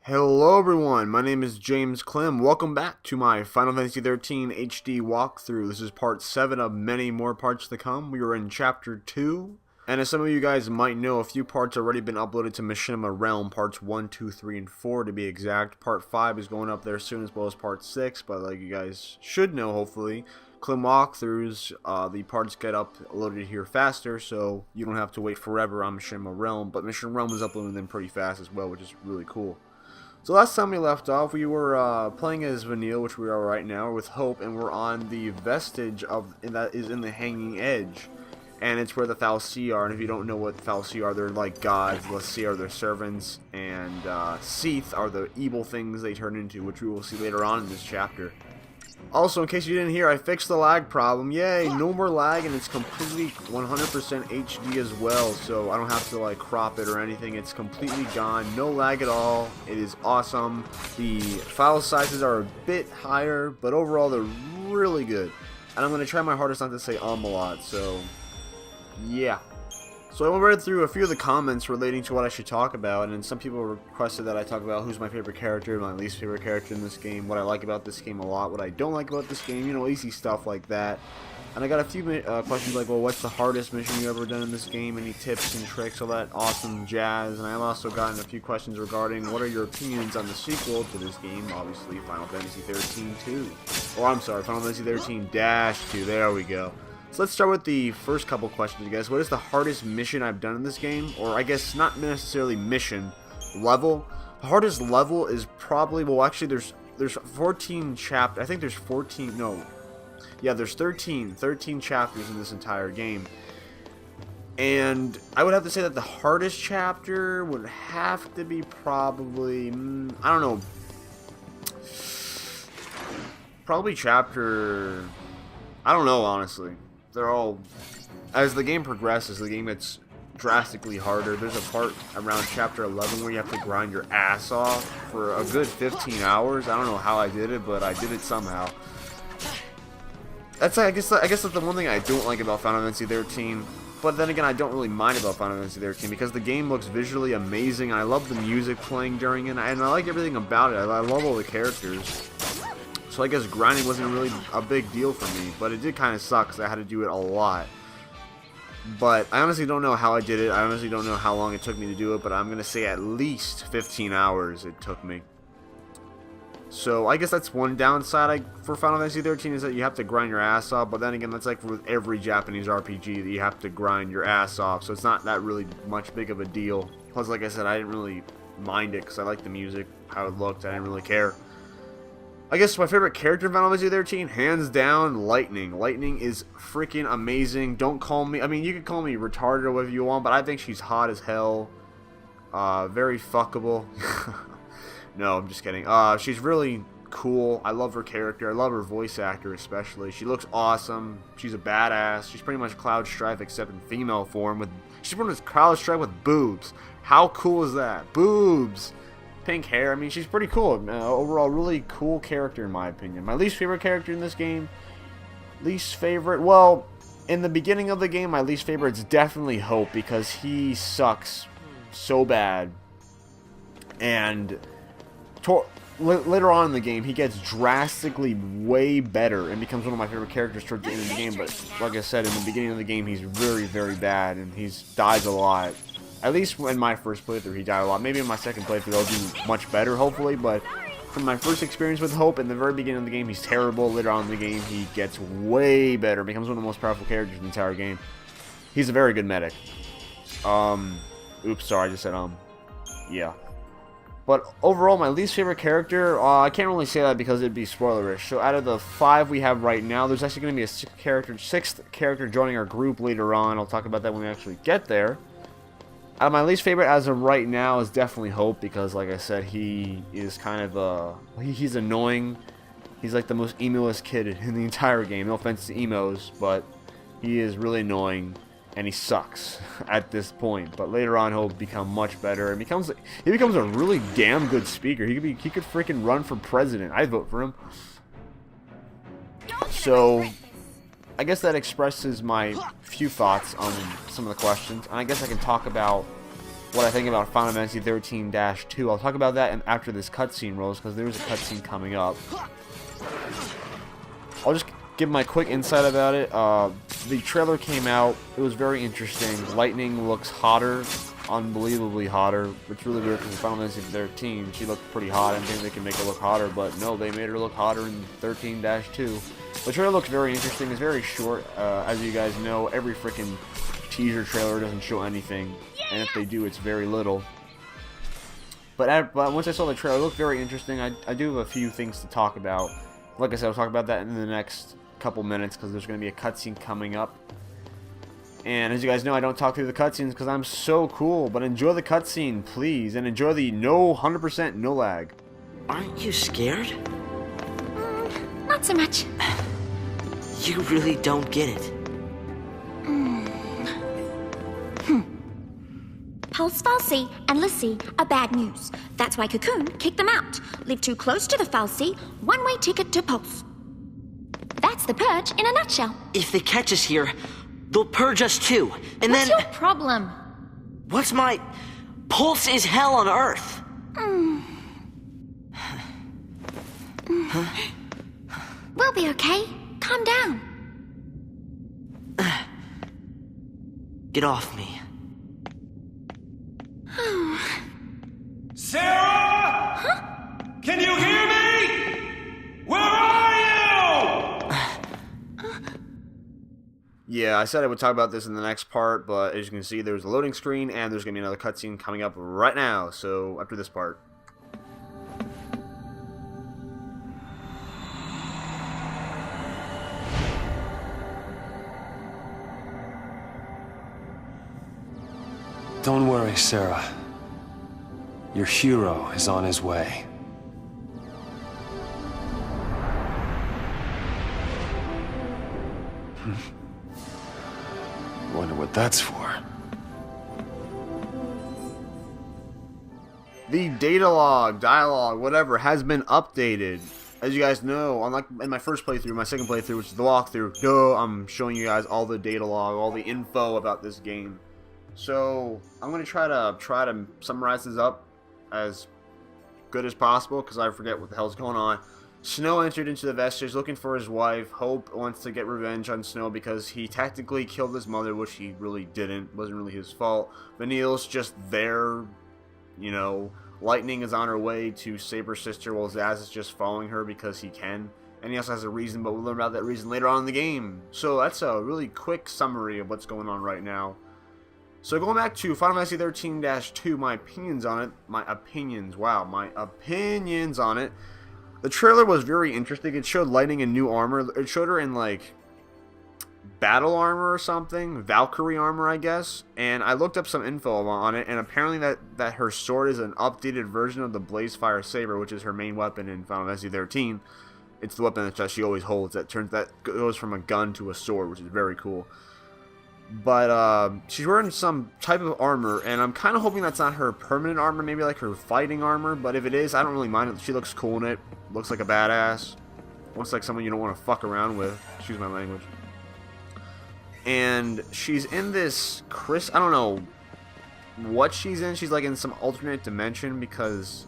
Hello everyone, my name is James Klim. Welcome back to my Final Fantasy XIII HD walkthrough. This is part 7 of many more parts to come. We are in chapter 2. And as some of you guys might know, a few parts already been uploaded to Machinima Realm, parts 1, 2, 3, and 4 to be exact. Part 5 is going up there soon, as well as part 6, but like you guys should know, hopefully, KlimWalkthroughs, the parts get uploaded here faster, so you don't have to wait forever on Machinima Realm, but Machinima Realm is uploading them pretty fast as well, which is really cool. So last time we left off, we were playing as Vanille, which we are right now, with Hope, and we're on the vestige of that is in the Hanging Edge, and it's where the fal'Cie are. And if you don't know what fal'Cie are, they're like gods. The l'Cie are their servants, and Seath are the evil things they turn into, which we will see later on in this chapter. Also, in case you didn't hear, I fixed the lag problem. Yay, no more lag, and it's completely 100% HD as well, so I don't have to like crop it or anything. It's completely gone, no lag at all. It is awesome. The file sizes are a bit higher, but overall they're really good. And I'm going to try my hardest not to say a lot, so yeah. So I went right through a few of the comments relating to what I should talk about, and some people requested that I talk about who's my favorite character, my least favorite character in this game, what I like about this game a lot, what I don't like about this game, you know, easy stuff like that. And I got a few questions like, well, what's the hardest mission you ever done in this game, any tips and tricks, all that awesome jazz. And I've also gotten a few questions regarding what are your opinions on the sequel to this game, obviously Final Fantasy XIII 2. Or I'm sorry, Final Fantasy XIII-2, there we go. So let's start with the first couple questions, you guys. What is the hardest mission I've done in this game? Or I guess not necessarily mission, level. The hardest level is probably, well actually there's 14 chapters, I think there's 14, no. Yeah, there's 13 chapters in this entire game. And I would have to say that the hardest chapter would have to be probably, I don't know. Probably chapter, I don't know honestly. They're all, as the game progresses, the game gets drastically harder. There's a part around chapter 11 where you have to grind your ass off for a good 15 hours. I don't know how I did it, but I did it somehow. That's I guess that's the one thing I don't like about Final Fantasy XIII. But then again, I don't really mind about Final Fantasy XIII because the game looks visually amazing. I love the music playing during it, and I like everything about it. I love all the characters. So I guess grinding wasn't really a big deal for me, but it did kind of suck because I had to do it a lot. But I honestly don't know how I did it. I honestly don't know how long it took me to do it, but I'm going to say at least 15 hours it took me. So I guess that's one downside for Final Fantasy XIII is that you have to grind your ass off, but then again, that's like with every Japanese RPG that you have to grind your ass off, so it's not that really much big of a deal. Plus, like I said, I didn't really mind it because I liked the music, how it looked, I didn't really care. I guess my favorite character in Final Fantasy XIII, hands down, Lightning. Lightning is freaking amazing. Don't call me, I mean, you can call me retarded or whatever you want, but I think she's hot as hell. Very fuckable. No, I'm just kidding. She's really cool. I love her character. I love her voice actor especially. She looks awesome. She's a badass. She's pretty much Cloud Strife except in female form. She's pretty much Cloud Strife with boobs. How cool is that? Boobs. Pink hair. I mean, she's pretty cool. Overall, really cool character in my opinion. My least favorite character in this game, well, in the beginning of the game, my least favorite is definitely Hope because he sucks so bad. And later on in the game, he gets drastically way better and becomes one of my favorite characters towards the end of the game. But like I said, in the beginning of the game, he's very, very bad and he dies a lot. At least in my first playthrough, he died a lot. Maybe in my second playthrough, he'll do much better, hopefully. But from my first experience with Hope, in the very beginning of the game, he's terrible. Later on in the game, he gets way better. Becomes one of the most powerful characters in the entire game. He's a very good medic. Oops, sorry, I just said, yeah. But overall, my least favorite character, I can't really say that because it'd be spoilerish. So out of the 5 we have right now, there's actually going to be a 6th character joining our group later on. I'll talk about that when we actually get there. My least favorite as of right now is definitely Hope because, like I said, he is kind of, he's annoying. He's like the most emo-less kid in the entire game. No offense to emos, but he is really annoying and he sucks at this point. But later on, he'll become much better and he becomes a really damn good speaker. He could freaking run for president. I'd vote for him. So I guess that expresses my few thoughts on some of the questions, and I guess I can talk about what I think about Final Fantasy 13-2. I'll talk about that after this cutscene rolls, because there's a cutscene coming up. I'll just give my quick insight about it. The trailer came out. It was very interesting. Lightning looks hotter, unbelievably hotter. It's really weird because in Final Fantasy 13, she looked pretty hot. I didn't think they could make her look hotter, but no, they made her look hotter in 13-2. The trailer looks very interesting. It's very short. As you guys know, every freaking teaser trailer doesn't show anything, and if they do, it's very little. But once I saw the trailer, it looked very interesting. I do have a few things to talk about. Like I said, I'll talk about that in the next couple minutes because there's going to be a cutscene coming up. And as you guys know, I don't talk through the cutscenes because I'm so cool. But enjoy the cutscene, please, and enjoy the 100% no lag. Aren't you scared? Not so much. You really don't get it. Pulse Falsey and Lissy are bad news. That's why Cocoon kicked them out. Live too close to the Falsey, one-way ticket to Pulse. That's the purge in a nutshell. If they catch us here, they'll purge us too. And What's then... your problem? What's my... Pulse is hell on Earth. We'll be okay. Calm down. Get off me. Sarah! Huh? Can you hear me? Where are you? Yeah, I said I would talk about this in the next part, but as you can see, there's a loading screen, and there's going to be another cutscene coming up right now, so after this part. Don't worry, Sarah. Your hero is on his way. Wonder what that's for. The data log, dialogue, whatever, has been updated. As you guys know, unlike in my first playthrough, my second playthrough, which is the walkthrough, I'm showing you guys all the data log, all the info about this game. So I'm gonna try to summarize this up as good as possible because I forget what the hell's going on. Snow entered into the Vestige looking for his wife. Hope wants to get revenge on Snow because he technically killed his mother, which he really didn't. Wasn't really his fault. Vanille's just there, you know. Lightning is on her way to save her sister while Zaz is just following her because he can. And he also has a reason, but we'll learn about that reason later on in the game. So that's a really quick summary of what's going on right now. So going back to Final Fantasy 13-2, my opinions on it. My opinions on it. The trailer was very interesting. It showed Lightning in new armor. It showed her in, like, battle armor or something. Valkyrie armor, I guess. And I looked up some info on it, and apparently that her sword is an updated version of the Blazefire Saber, which is her main weapon in Final Fantasy 13. It's the weapon that she always holds. That goes from a gun to a sword, which is very cool. But she's wearing some type of armor, and I'm kind of hoping that's not her permanent armor, maybe like her fighting armor. But if it is, I don't really mind it. She looks cool in it. Looks like a badass. Looks like someone you don't want to fuck around with. Excuse my language. And she's in this I don't know what she's in. She's like in some alternate dimension because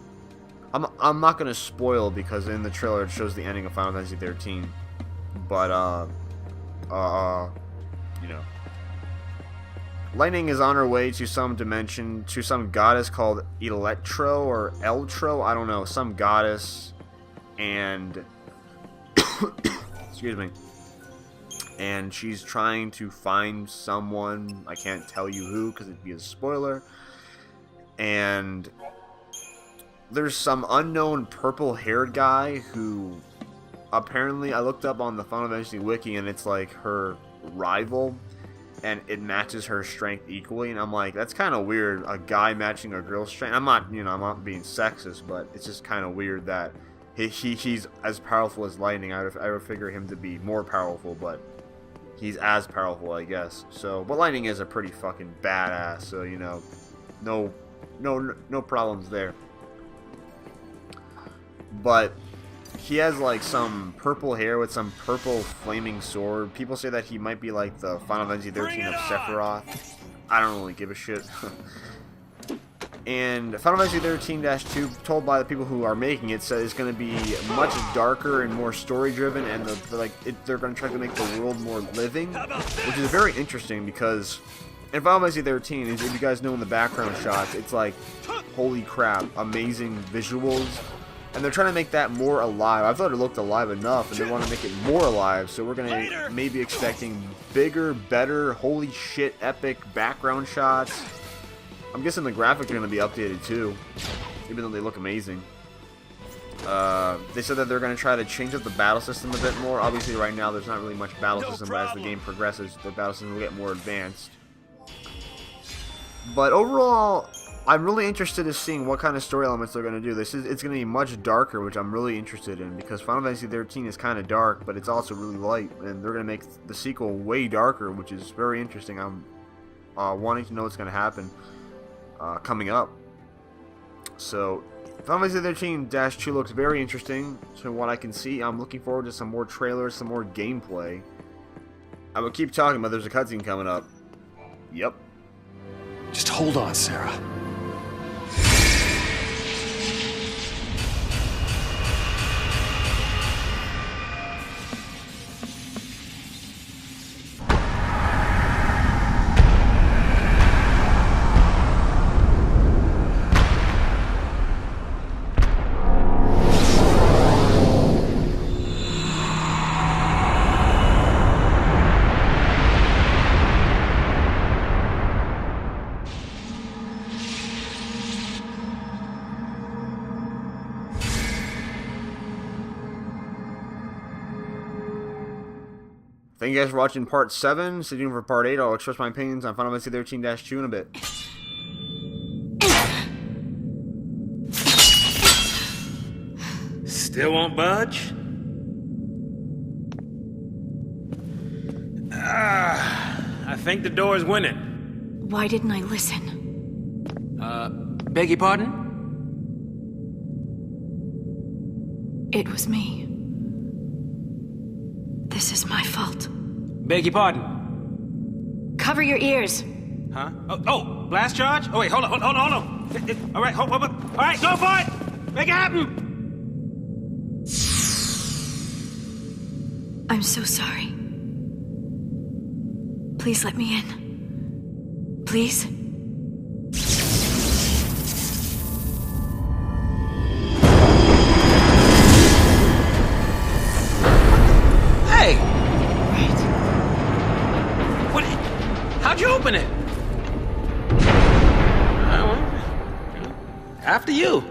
I'm not gonna spoil because in the trailer it shows the ending of Final Fantasy 13. But you know. Lightning is on her way to some dimension, to some goddess called Electro or Eltro, I don't know, some goddess, and excuse me, and she's trying to find someone, I can't tell you who because it'd be a spoiler, and there's some unknown purple-haired guy who, apparently, I looked up on the Final Fantasy wiki, and it's like her rival, and it matches her strength equally, and I'm like, that's kind of weird, a guy matching a girl's strength. I'm not being sexist, but it's just kind of weird that he's as powerful as Lightning. I would figure him to be more powerful, but he's as powerful, I guess. So, but Lightning is a pretty fucking badass, so, you know, no problems there. But he has like some purple hair with some purple flaming sword. People say that he might be like the Final Fantasy 13 of Sephiroth. I don't really give a shit. And Final Fantasy 13-2, told by the people who are making it, says it's going to be much darker and more story-driven, and they're going to try to make the world more living, which is very interesting because in Final Fantasy 13, if you guys know in the background shots, it's like, holy crap, amazing visuals, and they're trying to make that more alive. I thought it looked alive enough, and they want to make it more alive, so we're going to maybe expecting bigger, better, holy shit, epic background shots. I'm guessing the graphics are going to be updated too, even though they look amazing. They said that they're going to try to change up the battle system a bit more. Obviously right now there's not really much battle system, but as the game progresses, the battle system will get more advanced. But overall, I'm really interested in seeing what kind of story elements they're going to do. It's going to be much darker, which I'm really interested in, because Final Fantasy 13 is kind of dark, but it's also really light, and they're going to make the sequel way darker, which is very interesting. I'm wanting to know what's going to happen coming up. So Final Fantasy 13-2 looks very interesting to what I can see. I'm looking forward to some more trailers, some more gameplay. I will keep talking, but there's a cutscene coming up. Yep. Just hold on, Sarah. Thank you guys for watching part 7. Stay tuned for part 8. I'll express my opinions on Final Fantasy 13-2 in a bit. Still won't budge? I think the door is winning. Why didn't I listen? Beg your pardon? It was me. This is my fault. Beg your pardon? Cover your ears. Huh? Oh, blast charge? Oh, wait, hold on. All right, hold. All right, go for it! Make it happen! I'm so sorry. Please let me in. Please? Hey! Right. What? How'd you open it? After you.